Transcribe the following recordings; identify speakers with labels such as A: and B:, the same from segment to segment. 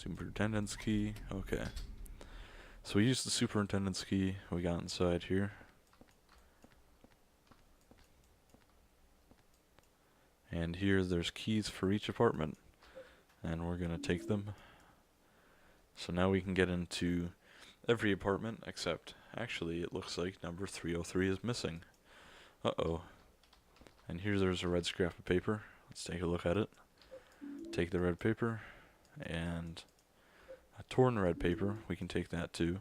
A: Superintendent's key. Okay. So we used the superintendent's key. We got inside here. And here there's keys for each apartment. And we're going to take them. So now we can get into every apartment except, actually, it looks like number 303 is missing. Uh-oh. And here there's a red scrap of paper. Let's take a look at it. Take the red paper and a torn red paper. We can take that too.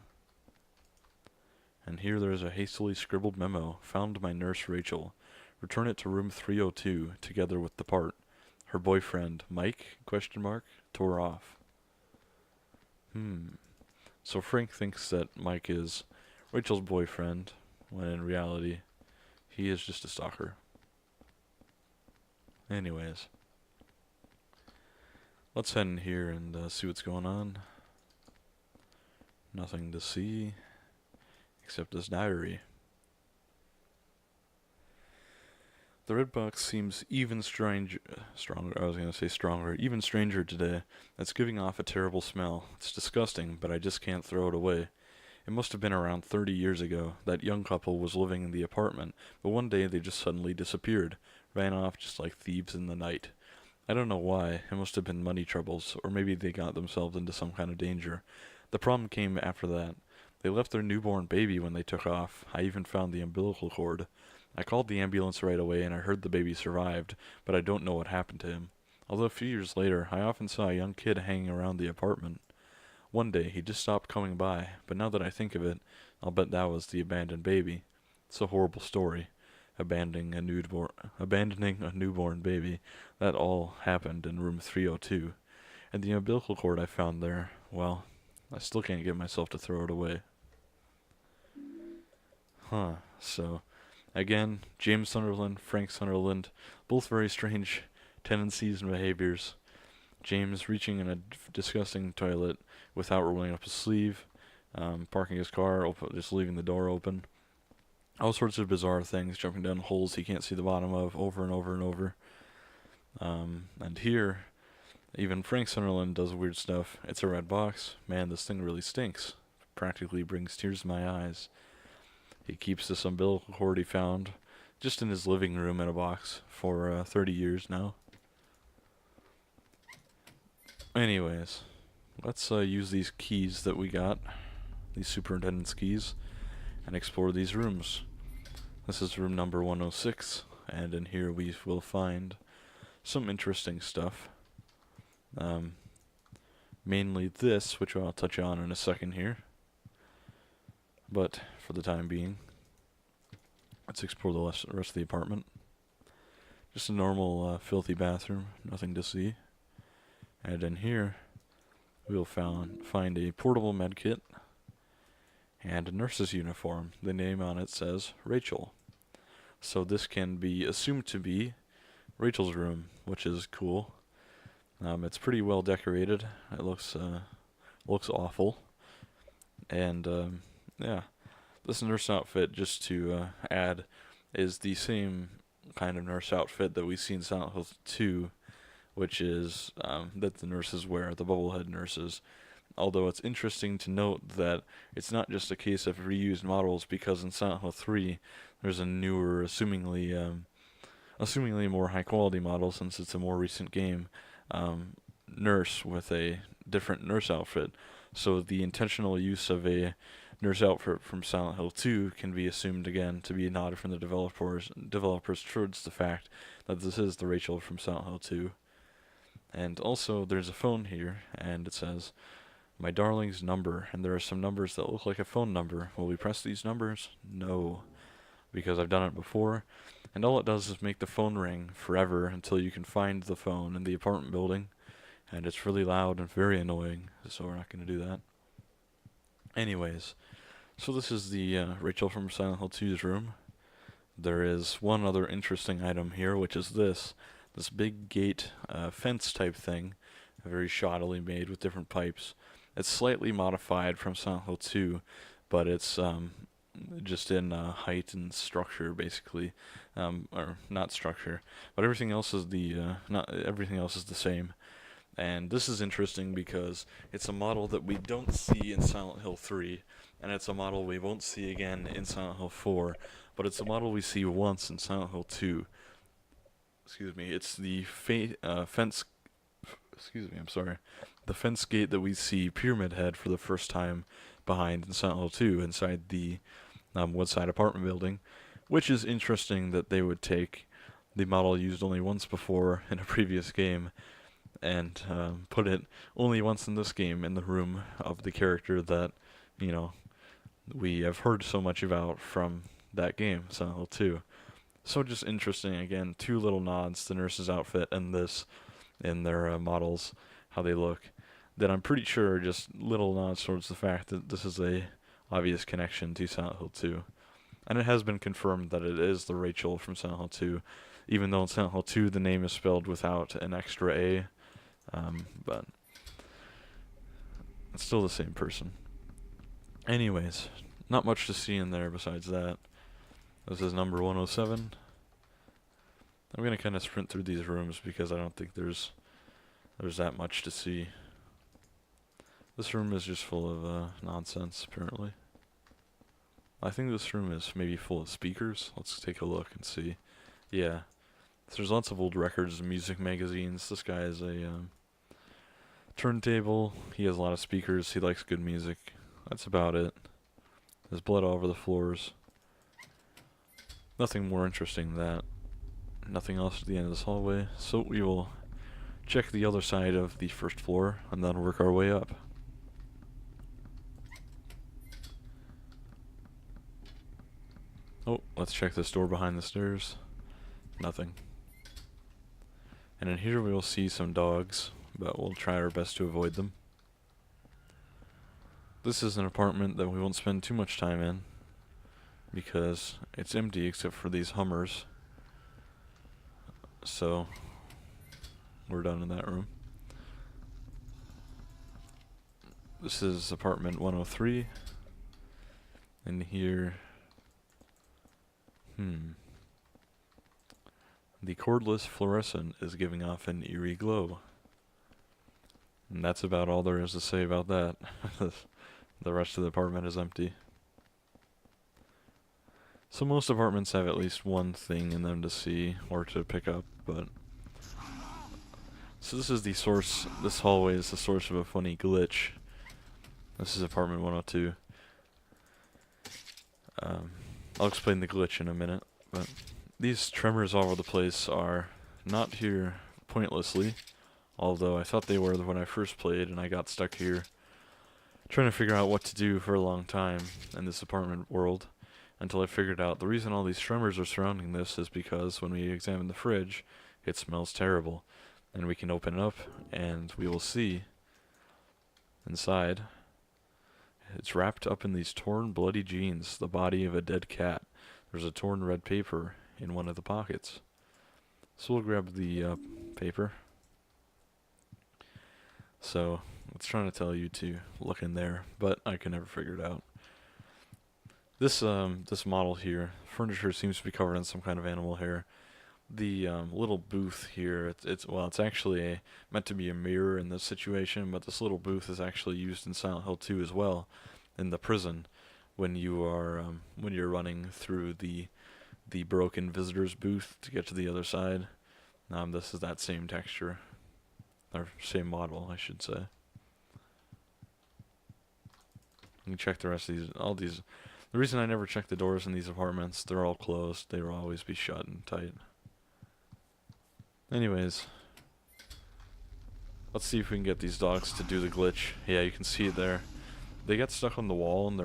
A: And here there's a hastily scribbled memo. Found by nurse Rachel. Return it to room 302 together with the part. Her boyfriend, Mike, tore off. So Frank thinks that Mike is Rachel's boyfriend, when in reality, he is just a stalker. Anyways. Let's head in here and see what's going on. Nothing to see, except this diary. The red box seems even stronger, even stranger today. It's giving off a terrible smell. It's disgusting, but I just can't throw it away. It must have been around 30 years ago. That young couple was living in the apartment, but one day they just suddenly disappeared, ran off just like thieves in the night. I don't know why. It must have been money troubles, or maybe they got themselves into some kind of danger. The problem came after that. They left their newborn baby when they took off. I even found the umbilical cord. I called the ambulance right away and I heard the baby survived, but I don't know what happened to him. Although a few years later, I often saw a young kid hanging around the apartment. One day, he just stopped coming by, but now that I think of it, I'll bet that was the abandoned baby. It's a horrible story. Abandoning a newborn baby. That all happened in room 302. And the umbilical cord I found there, well, I still can't get myself to throw it away. So, again, James Sunderland, Frank Sunderland, both very strange tendencies and behaviors. James reaching in a disgusting toilet without rolling up his sleeve, parking his car, just leaving the door open. All sorts of bizarre things, jumping down holes he can't see the bottom of over and over and over. And here, even Frank Sunderland does weird stuff. It's a red box. Man, this thing really stinks. Practically brings tears to my eyes. He keeps this umbilical cord he found just in his living room in a box for 30 years now. Anyways, let's use these keys that we got, these superintendent's keys, and explore these rooms. This is room number 106, and in here we will find some interesting stuff. Mainly this, which I'll touch on in a second here. But for the time being, let's explore the rest of the apartment. Just a normal filthy bathroom, nothing to see. And in here, we'll find a portable medkit and a nurse's uniform. The name on it says Rachel. So this can be assumed to be Rachel's room, which is cool. It's pretty well decorated. It looks awful. And yeah, this nurse outfit, just to add, is the same kind of nurse outfit that we see in Silent Hill 2, which is that the nurses wear, the bubblehead nurses. Although it's interesting to note that it's not just a case of reused models, because in Silent Hill 3, there's a newer, assumingly more high-quality model, since it's a more recent game, nurse with a different nurse outfit. So the intentional use of a nurse outfit from Silent Hill 2 can be assumed again to be a nod from the developers towards the fact that this is the Rachel from Silent Hill 2. And also, there's a phone here, and it says, "My darling's number," and there are some numbers that look like a phone number. Will we press these numbers? No, because I've done it before, and all it does is make the phone ring forever until you can find the phone in the apartment building, and it's really loud and very annoying, so we're not going to do that. Anyways, so this is the Rachel from Silent Hill 2's room. There is one other interesting item here, which is this big gate fence type thing, very shoddily made with different pipes. It's slightly modified from Silent Hill 2, but it's just in height and structure, basically, or not structure, but everything else is not everything else is the same. And this is interesting because it's a model that we don't see in Silent Hill 3, and it's a model we won't see again in Silent Hill 4, but it's a model we see once in Silent Hill 2. Excuse me, it's the fence. Excuse me, I'm sorry. The fence gate that we see Pyramid Head for the first time behind in Silent Hill 2 inside the Woodside apartment building, which is interesting that they would take the model used only once before in a previous game and put it only once in this game in the room of the character that, you know, we have heard so much about from that game, Silent Hill 2. So just interesting, again, two little nods, the nurse's outfit and this in their models, how they look, that I'm pretty sure are just little nods towards the fact that this is a obvious connection to Silent Hill 2. And it has been confirmed that it is the Rachel from Silent Hill 2, even though in Silent Hill 2 the name is spelled without an extra A, but it's still the same person. Anyways, not much to see in there besides that. This is number 107. I'm going to kind of sprint through these rooms because I don't think there's that much to see. This room is just full of nonsense, apparently. I think this room is maybe full of speakers. Let's take a look and see. Yeah. So there's lots of old records and music magazines. This guy is a turntable. He has a lot of speakers. He likes good music. That's about it. There's blood all over the floors. Nothing more interesting than that. Nothing else at the end of this hallway. So we will check the other side of the first floor and then work our way up. Oh, let's check this door behind the stairs. Nothing. And in here we will see some dogs, but we'll try our best to avoid them. This is an apartment that we won't spend too much time in, because it's empty except for these Hummers. So, we're done in that room. This is apartment 103. And here... The cordless fluorescent is giving off an eerie glow. And that's about all there is to say about that. The rest of the apartment is empty. So most apartments have at least one thing in them to see or to pick up, but... So this is the source, this hallway is the source of a funny glitch. This is apartment 102. I'll explain the glitch in a minute, but these tremors all over the place are not here pointlessly, although I thought they were when I first played and I got stuck here trying to figure out what to do for a long time in this apartment world, until I figured out the reason all these tremors are surrounding this is because when we examine the fridge, it smells terrible, and we can open it up and we will see inside. It's wrapped up in these torn, bloody jeans, the body of a dead cat. There's a torn red paper in one of the pockets. So we'll grab the paper. So it's trying to tell you to look in there, but I can never figure it out. This this model here, furniture seems to be covered in some kind of animal hair. The little booth here, it's actually meant to be a mirror in this situation, but this little booth is actually used in Silent Hill 2 as well, in the prison, when you are when you're running through the broken visitors booth to get to the other side. This is that same texture, or same model, I should say. You can check the rest of these. The reason I never check the doors in these apartments, they're all closed. They will always be shut and tight. Anyways, let's see if we can get these dogs to do the glitch. Yeah, you can see it there. They get stuck on the wall, and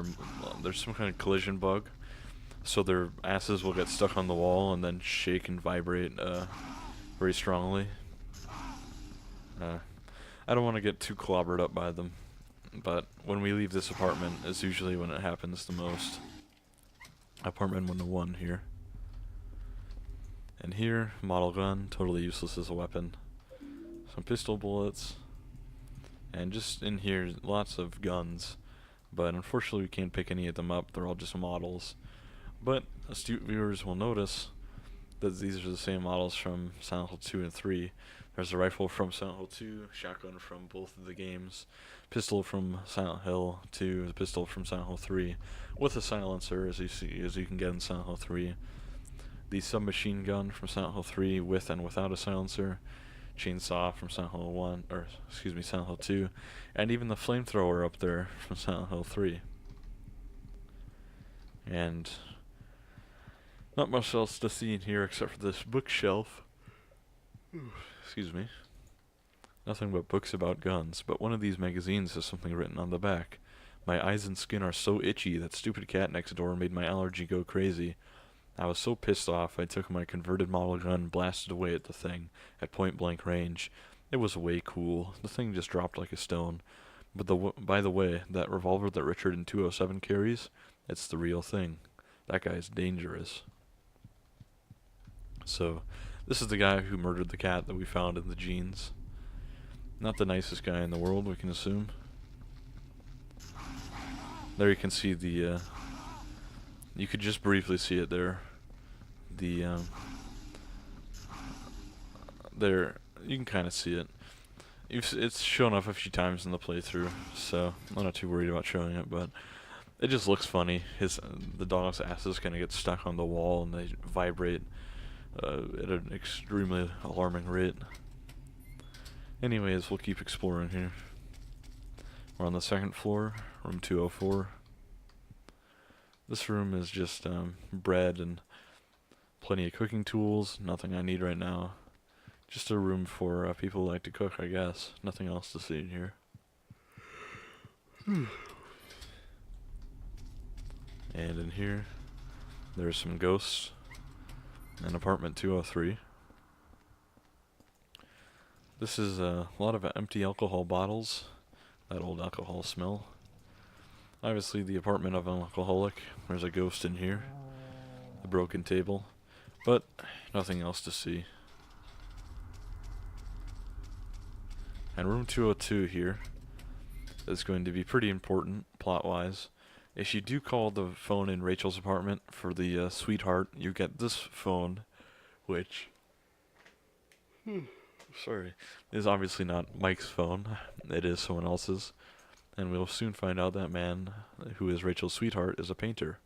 A: there's some kind of collision bug, so their asses will get stuck on the wall and then shake and vibrate very strongly. I don't want to get too clobbered up by them, but when we leave this apartment is usually when it happens the most. Apartment 101 here. And here, model gun, totally useless as a weapon. Some pistol bullets. And just in here, lots of guns. But unfortunately we can't pick any of them up, they're all just models. But astute viewers will notice that these are the same models from Silent Hill 2 and 3. There's a rifle from Silent Hill 2, shotgun from both of the games, pistol from Silent Hill 2, the pistol from Silent Hill 3, with a silencer as you can get in Silent Hill 3. The submachine gun from Silent Hill 3 with and without a silencer, chainsaw from Silent Hill 1, or excuse me, Silent Hill 2, and even the flamethrower up there from Silent Hill 3. And not much else to see in here except for this bookshelf. Excuse me. Nothing but books about guns, but one of these magazines has something written on the back. My eyes and skin are so itchy that stupid cat next door made my allergy go crazy. I was so pissed off I took my converted model gun and blasted away at the thing at point blank range. It was way cool. The thing just dropped like a stone. But by the way, that revolver that Richard in 207 carries, it's the real thing. That guy's dangerous. So, this is the guy who murdered the cat that we found in the jeans. Not the nicest guy in the world, we can assume. There you can see the, you could just briefly see it there. There, you can kind of see it. It's shown up a few times in the playthrough, so I'm not too worried about showing it, but it just looks funny. The dog's asses kind of get stuck on the wall and they vibrate at an extremely alarming rate. Anyways, we'll keep exploring here. We're on the second floor, room 204. This room is just bread and plenty of cooking tools. Nothing I need right now. Just a room for people who like to cook, I guess. Nothing else to see in here. And in here, there's some ghosts in apartment 203. This is a lot of empty alcohol bottles. That old alcohol smell. Obviously the apartment of an alcoholic. There's a ghost in here. The broken table. But nothing else to see. And room 202 here is going to be pretty important plot-wise. If you do call the phone in Rachel's apartment for the sweetheart, you get this phone, which sorry, is obviously not Mike's phone. It is someone else's. And we'll soon find out that man, who is Rachel's sweetheart, is a painter.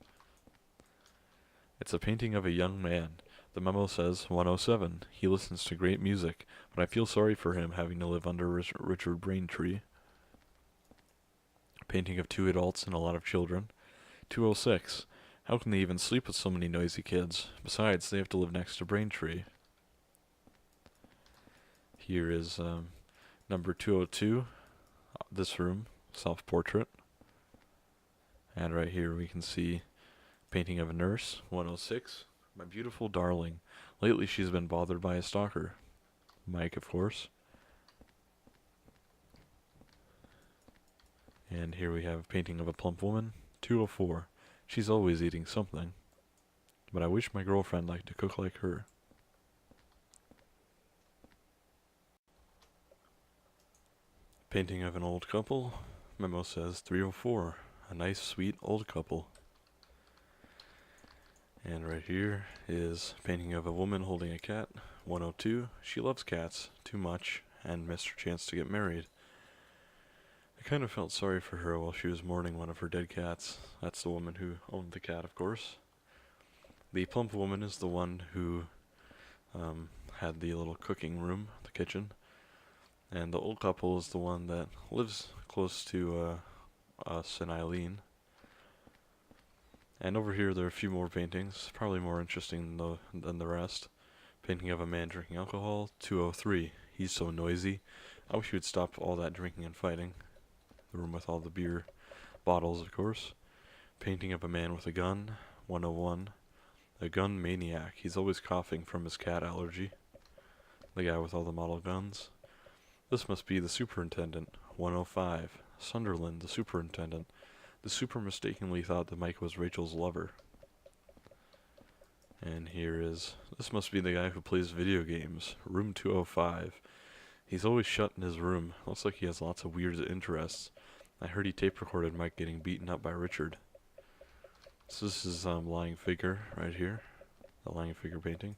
A: It's a painting of a young man. The memo says 107. He listens to great music, but I feel sorry for him having to live under Richard Braintree. Painting of 2 adults and a lot of children. 206. How can they even sleep with so many noisy kids? Besides, they have to live next to Braintree. Here is number 202. This room, self-portrait. And right here we can see painting of a nurse, 106. My beautiful darling. Lately she's been bothered by a stalker. Mike, of course. And here we have a painting of a plump woman, 204. She's always eating something. But I wish my girlfriend liked to cook like her. Painting of an old couple. Memo says 304. A nice, sweet old couple. And right here is painting of a woman holding a cat. 102. She loves cats too much and missed her chance to get married. I kind of felt sorry for her while she was mourning one of her dead cats. That's the woman who owned the cat, of course. The plump woman is the one who had the little cooking room, the kitchen. And the old couple is the one that lives close to us and Eileen. And over here there are a few more paintings, probably more interesting than the rest. Painting of a man drinking alcohol, 203. He's so noisy. I wish he would stop all that drinking and fighting. The room with all the beer bottles, of course. Painting of a man with a gun, 101. A gun maniac. He's always coughing from his cat allergy. The guy with all the model guns. This must be the superintendent, 105. Sunderland, the superintendent. The super mistakenly thought that Mike was Rachel's lover. And here is, this must be the guy who plays video games, room 205. He's always shut in his room. Looks like he has lots of weird interests. I heard he tape recorded Mike getting beaten up by Richard. So this is lying figure right here, the lying figure painting.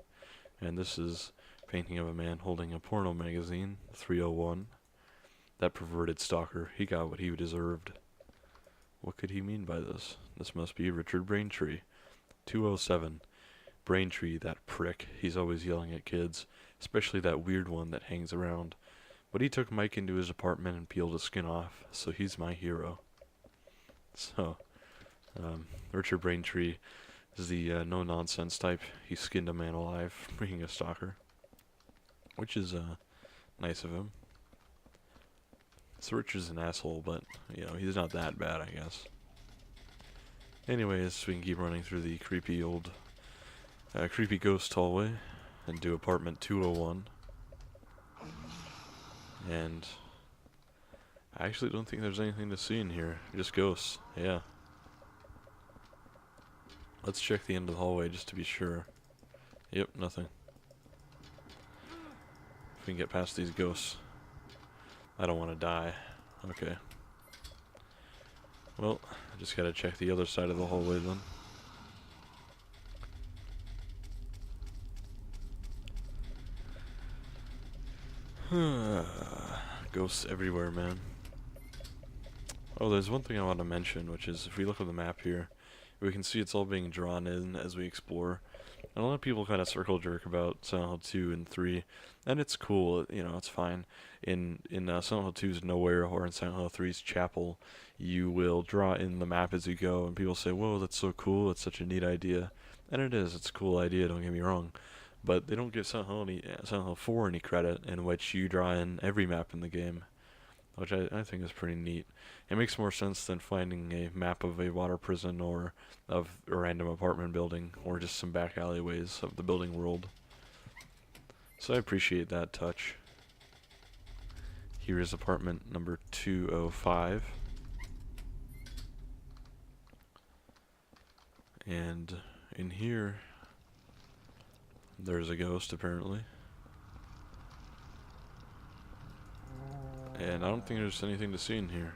A: And this is a painting of a man holding a porno magazine, 301. That perverted stalker, he got what he deserved. What could he mean by this? This must be Richard Braintree. 207. Braintree, that prick. He's always yelling at kids, especially that weird one that hangs around. But he took Mike into his apartment and peeled his skin off, so he's my hero. So, Richard Braintree is the no-nonsense type. He skinned a man alive, being a stalker. Which is nice of him. So Richard's an asshole, but, you know, he's not that bad, I guess. Anyways, we can keep running through the creepy old, creepy ghost hallway and do apartment 201. And I actually don't think there's anything to see in here. Just ghosts, yeah. Let's check the end of the hallway just to be sure. Yep, nothing. If we can get past these ghosts. I don't want to die. Okay. Well, I just gotta check the other side of the hallway then. Ghosts everywhere, man. Oh, there's one thing I want to mention, which is if we look at the map here, we can see it's all being drawn in as we explore. And a lot of people kind of circle jerk about Silent Hill 2 and 3, and it's cool, you know, it's fine. In Silent Hill 2's Nowhere or in Silent Hill 3's Chapel, you will draw in the map as you go, and people say, whoa, that's so cool, it's such a neat idea. And it is, it's a cool idea, don't get me wrong. But they don't give Silent Hill 4 any credit, in which you draw in every map in the game, which I think is pretty neat. It makes more sense than finding a map of a water prison or of a random apartment building or just some back alleyways of the building world. So I appreciate that touch. Here is apartment number 205. And in here, there's a ghost apparently. And I don't think there's anything to see in here.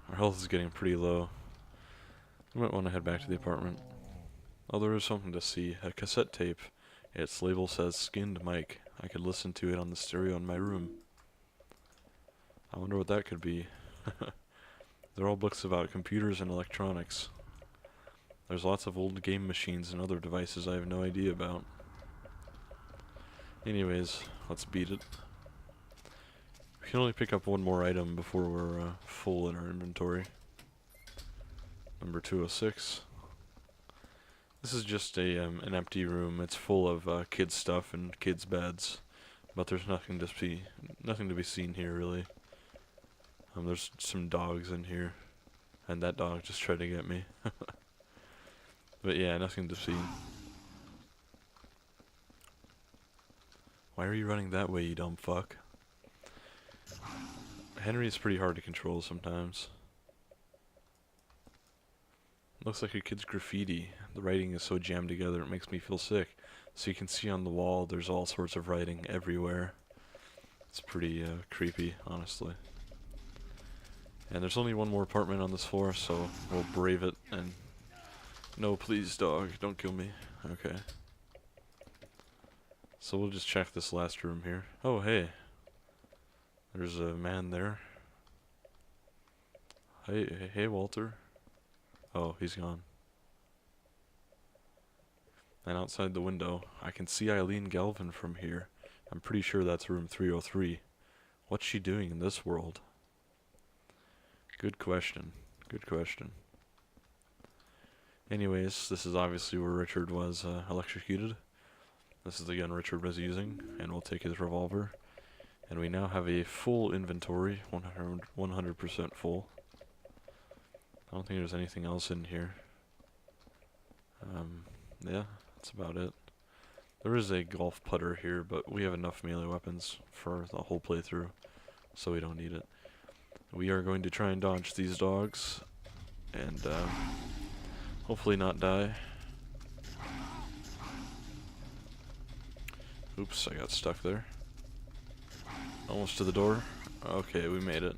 A: Our health is getting pretty low. I might want to head back to the apartment. Oh, there is something to see. A cassette tape. Its label says Skinned Mike. I could listen to it on the stereo in my room. I wonder what that could be. They're all books about computers and electronics. There's lots of old game machines and other devices I have no idea about. Anyways, let's beat it. We can only pick up one more item before we're full in our inventory. Number 206. This is just an empty room. It's full of kids stuff and kids beds, but there's nothing to be seen here really. There's some dogs in here, and that dog just tried to get me. But yeah, nothing to see. Why are you running that way, you dumb fuck? Henry is pretty hard to control sometimes. Looks like a kid's graffiti. The writing is so jammed together it makes me feel sick. So you can see on the wall there's all sorts of writing everywhere. It's pretty creepy, honestly. And there's only one more apartment on this floor, so we'll brave it and... No, please, dog, don't kill me. Okay. So we'll just check this last room here. Oh, hey. There's a man there. Hey, Walter. Oh, he's gone. And outside the window, I can see Eileen Galvin from here. I'm pretty sure that's room 303. What's she doing in this world? Good question. Good question. Anyways, this is obviously where Richard was electrocuted. This is the gun Richard was using, and we'll take his revolver. And we now have a full inventory, 100% full. I don't think there's anything else in here. Yeah, that's about it. There is a golf putter here, but we have enough melee weapons for the whole playthrough, so we don't need it. We are going to try and dodge these dogs, and hopefully not die. Oops, I got stuck there. Almost to the door. Okay, we made it.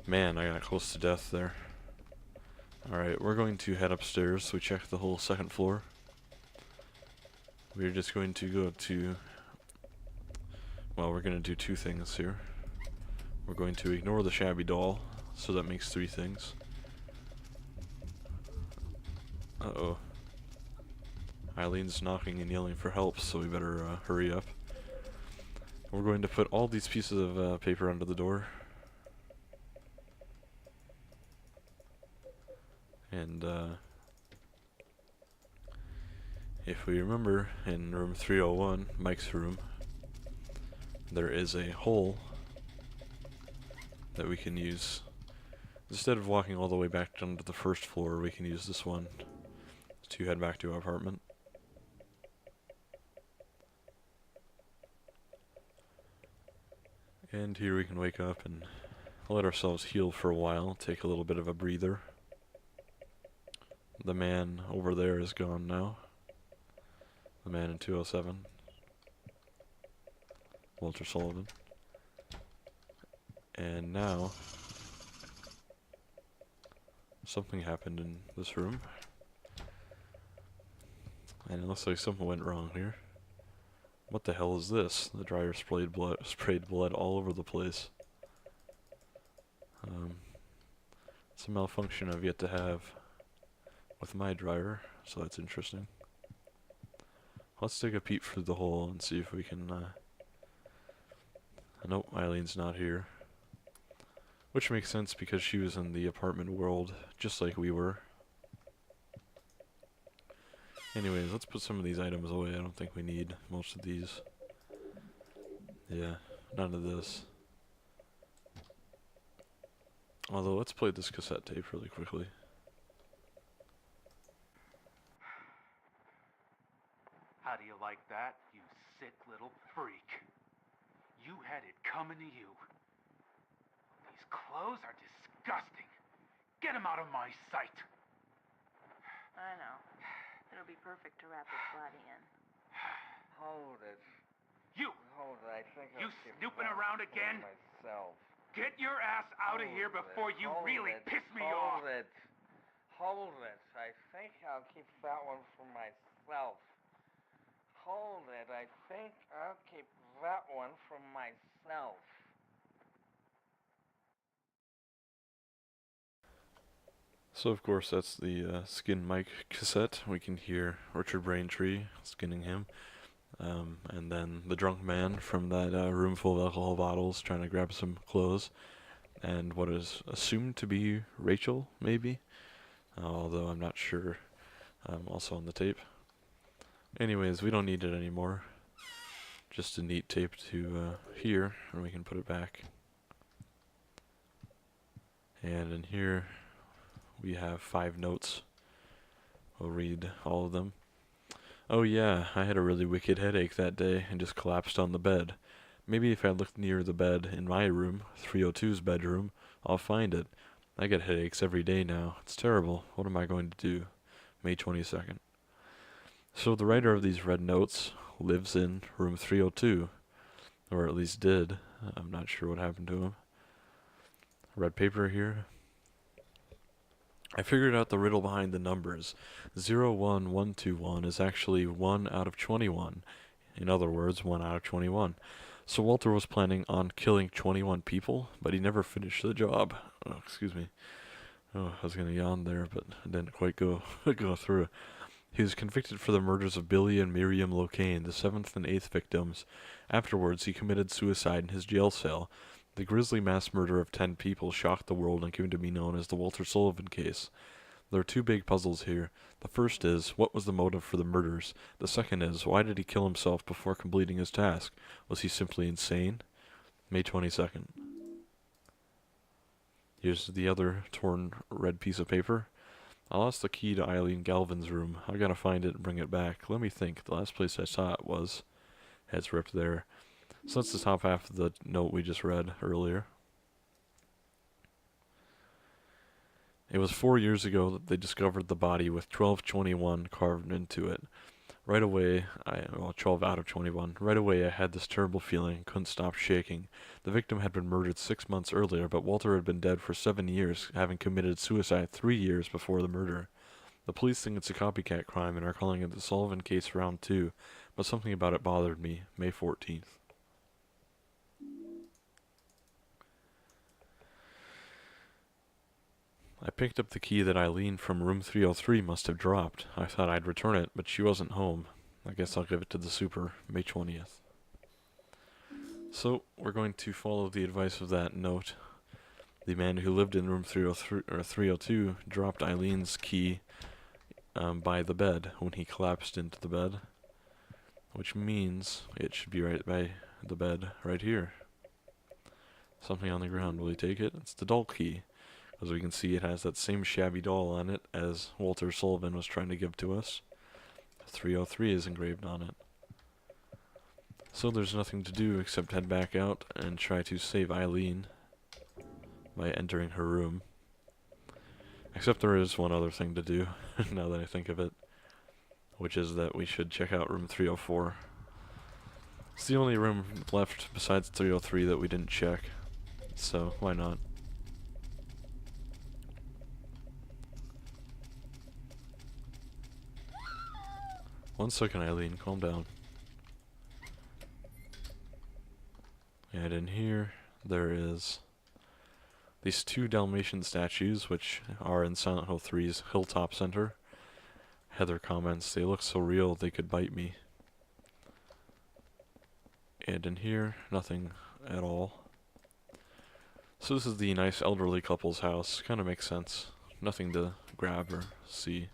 A: Man, I got close to death there. Alright, we're going to head upstairs so we check the whole second floor. we're just going to go to, well, we're going to do two things here. We're going to ignore the shabby doll, so that makes three things. Uh-oh. Eileen's knocking and yelling for help, so we better hurry up. We're going to put all these pieces of paper under the door. And if we remember, in room 301, Mike's room, there is a hole that we can use. Instead of walking all the way back down to the first floor, we can use this one to head back to our apartment. And here we can wake up and let ourselves heal for a while, take a little bit of a breather. The man over there is gone now. The man in 207. Walter Sullivan. And now, something happened in this room. And it looks like something went wrong here. What the hell is this? The dryer sprayed blood all over the place. It's a malfunction I've yet to have with my dryer, so that's interesting. Let's take a peek through the hole and see if we can, nope, Eileen's not here. Which makes sense because she was in the apartment world, just like we were. Anyways, let's put some of these items away. I don't think we need most of these. Yeah, none of this. Although, let's play this cassette tape really quickly.
B: How do you like that, you sick little freak? You had it coming to you. These clothes are disgusting. Get them out of my sight.
C: I know. It'll be perfect to wrap his body in.
D: Hold it.
B: You!
D: Hold it. I think
B: You
D: I'll keep
B: snooping
D: that
B: around
D: for
B: again?
D: myself.
B: Get your ass out of here before you really piss me off.
D: Hold it. Hold it. I think I'll keep that one for myself. Hold it. I think I'll keep that one for myself.
A: So of course that's the Skin Mike cassette. We can hear Richard Braintree skinning him. And then the drunk man from that room full of alcohol bottles trying to grab some clothes. And what is assumed to be Rachel, maybe? Although I'm not sure. Also on the tape. Anyways, we don't need it anymore. Just a neat tape to hear, and we can put it back. And in here we have 5 notes. We'll read all of them. Oh yeah, I had a really wicked headache that day and just collapsed on the bed. Maybe if I look near the bed in my room, 302's bedroom, I'll find it. I get headaches every day now. It's terrible. What am I going to do? May 22nd. So the writer of these red notes lives in room 302. Or at least did. I'm not sure what happened to him. Red paper here. I figured out the riddle behind the numbers. 01121 is actually 1 out of 21. In other words, 1 out of 21. So Walter was planning on killing 21 people, but he never finished the job. Oh, excuse me. Oh, I was going to yawn there, but it didn't quite go through. He was convicted for the murders of Billy and Miriam Locane, the 7th and 8th victims. Afterwards, he committed suicide in his jail cell. The grisly mass murder of 10 people shocked the world and came to be known as the Walter Sullivan case. There are 2 big puzzles here. The first is, what was the motive for the murders? The second is, why did he kill himself before completing his task? Was he simply insane? May 22nd. Here's the other torn red piece of paper. I lost the key to Eileen Galvin's room. I gotta find it and bring it back. Let me think. The last place I saw it was... Head's ripped there. So that's the top half of the note we just read earlier. It was 4 years ago that they discovered the body with 1221 carved into it. Right away, 12 out of 21. Right away, I had this terrible feeling, couldn't stop shaking. The victim had been murdered 6 months earlier, but Walter had been dead for 7 years, having committed suicide 3 years before the murder. The police think it's a copycat crime and are calling it the Sullivan case round 2, but something about it bothered me. May 14th. I picked up the key that Eileen from room 303 must have dropped. I thought I'd return it, but she wasn't home. I guess I'll give it to the super. May 20th. So, we're going to follow the advice of that note. The man who lived in room 303 or 302 dropped Eileen's key by the bed when he collapsed into the bed, which means it should be right by the bed right here. Something on the ground. Will he take it? It's the doll key. As we can see, it has that same shabby doll on it as Walter Sullivan was trying to give to us. 303 is engraved on it. So there's nothing to do except head back out and try to save Eileen by entering her room. Except there is one other thing to do, now that I think of it, which is that we should check out room 304. It's the only room left besides 303 that we didn't check, so why not? One second, Eileen, calm down. And in here, there is these 2 Dalmatian statues, which are in Silent Hill 3's Hilltop Center. Heather comments, they look so real they could bite me. And in here, nothing at all. So this is the nice elderly couple's house. Kind of makes sense. Nothing to grab or see.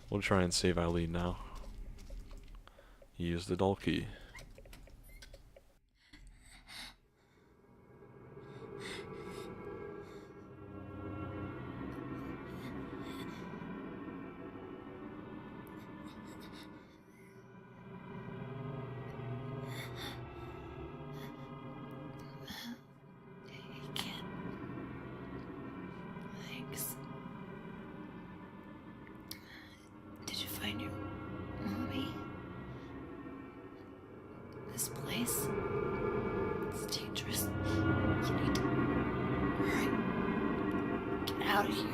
A: We'll try and save Eileen now. Use the doll key.
E: Thanks. Did you find your mommy? This place? It's dangerous. You need to hurry. Get out of here.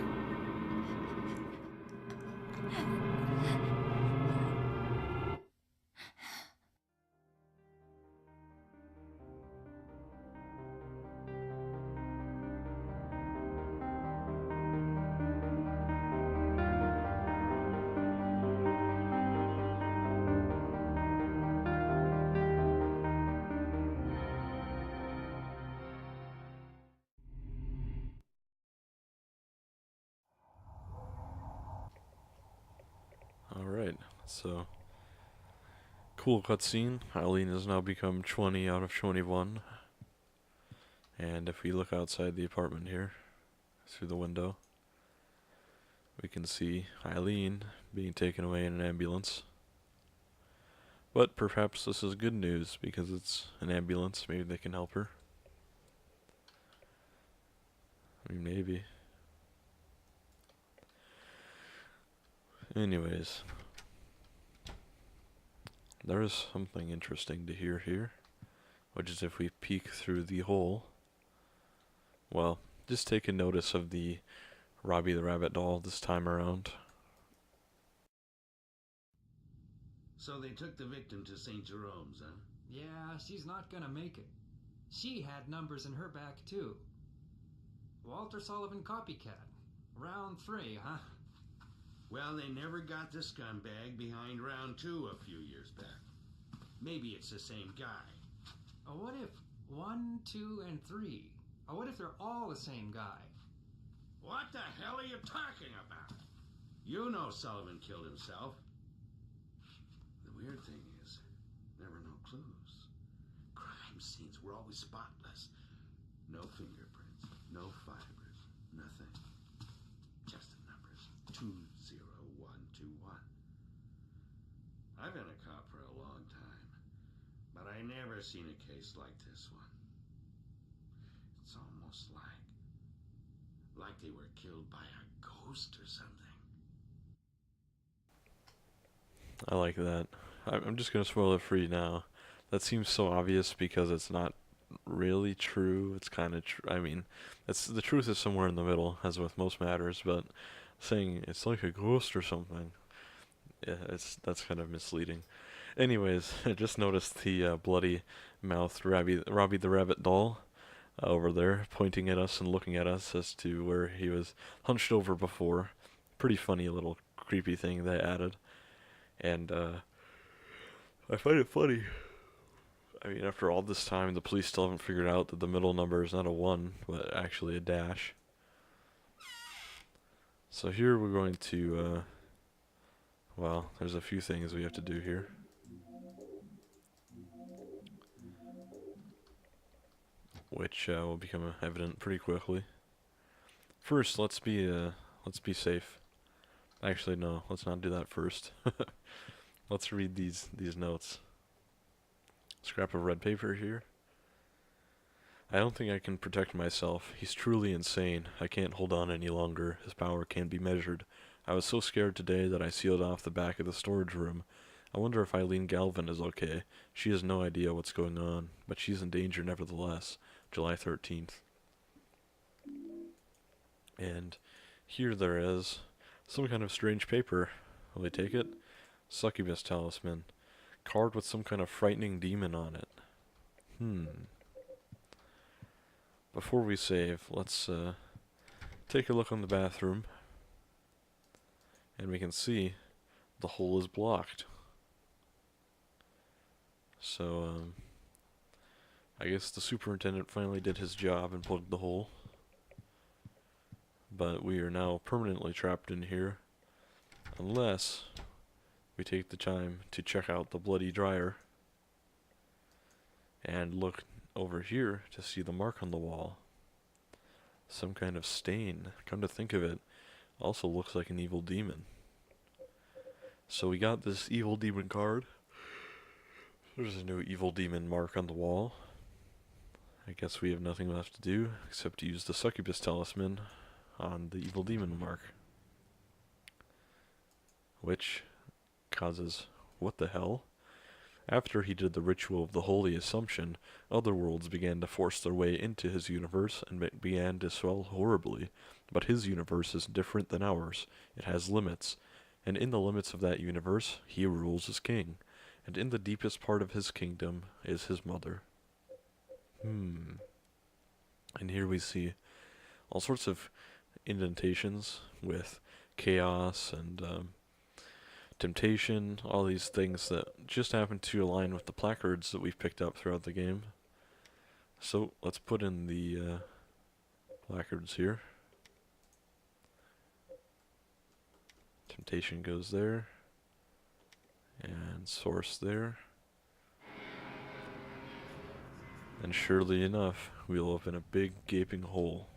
A: Alright, so cool cutscene. Eileen has now become 20 out of 21. And if we look outside the apartment here, through the window, we can see Eileen being taken away in an ambulance. But perhaps this is good news because it's an ambulance. Maybe they can help her. I mean, maybe. Anyways, there is something interesting to hear here, which is if we peek through the hole, well, just take a notice of the Robbie the Rabbit doll this time around.
F: So they took the victim to St. Jerome's, huh?
G: Yeah, she's not gonna make it. She had numbers in her back, too. Walter Sullivan copycat. Round 3, huh?
F: Well, they never got the scumbag behind round 2 a few years back. Maybe it's the same guy.
G: What if 1, 2, and 3? What if they're all the same guy?
F: What the hell are you talking about? You know Sullivan killed himself. The weird thing is, there were no clues. Crime scenes were always spotless. No fingerprints, no fibers, nothing. Just the numbers. 20121. I've been a cop for a long time, but I never seen a case like this one. It's almost like they were killed by a ghost or something.
A: I like that. I'm just gonna spoil it for you now. That seems so obvious because it's not really true. It's kind of I mean, the truth is somewhere in the middle, as with most matters, but saying it's like a ghost or something. Yeah, that's kind of misleading. Anyways, I just noticed the bloody mouthed Robbie the Rabbit doll over there, pointing at us and looking at us as to where he was hunched over before. Pretty funny little creepy thing they added. And I find it funny. I mean, after all this time, the police still haven't figured out that the middle number is not a 1, but actually a dash. So here we're going to, well, there's a few things we have to do here. Which will become evident pretty quickly. First, let's be safe. Actually, no, let's not do that first. Let's read these notes. Scrap of red paper here. I don't think I can protect myself. He's truly insane. I can't hold on any longer. His power can't be measured. I was so scared today that I sealed off the back of the storage room. I wonder if Eileen Galvin is okay. She has no idea what's going on, but she's in danger nevertheless. July 13th. And here there is some kind of strange paper. Will we take it? Succubus Talisman. Card with some kind of frightening demon on it. Before we save, let's take a look on the bathroom. And we can see the hole is blocked. So, I guess the superintendent finally did his job and plugged the hole. But we are now permanently trapped in here. Unless we take the time to check out the bloody dryer. And look over here to see the mark on the wall. Some kind of stain. Come to think of it, also looks like an evil demon. So we got this evil demon card. There's a new evil demon mark on the wall. I guess we have nothing left to do except to use the Succubus Talisman on the evil demon mark. Which causes, what the hell? After he did the ritual of the Holy Assumption, other worlds began to force their way into his universe and began to swell horribly. But his universe is different than ours. It has limits. And in the limits of that universe, he rules as king. And in the deepest part of his kingdom is his mother. And here we see all sorts of indentations with chaos and temptation, all these things that just happen to align with the placards that we've picked up throughout the game. So let's put in the placards here. Temptation goes there, and source there. And surely enough, we'll open a big gaping hole.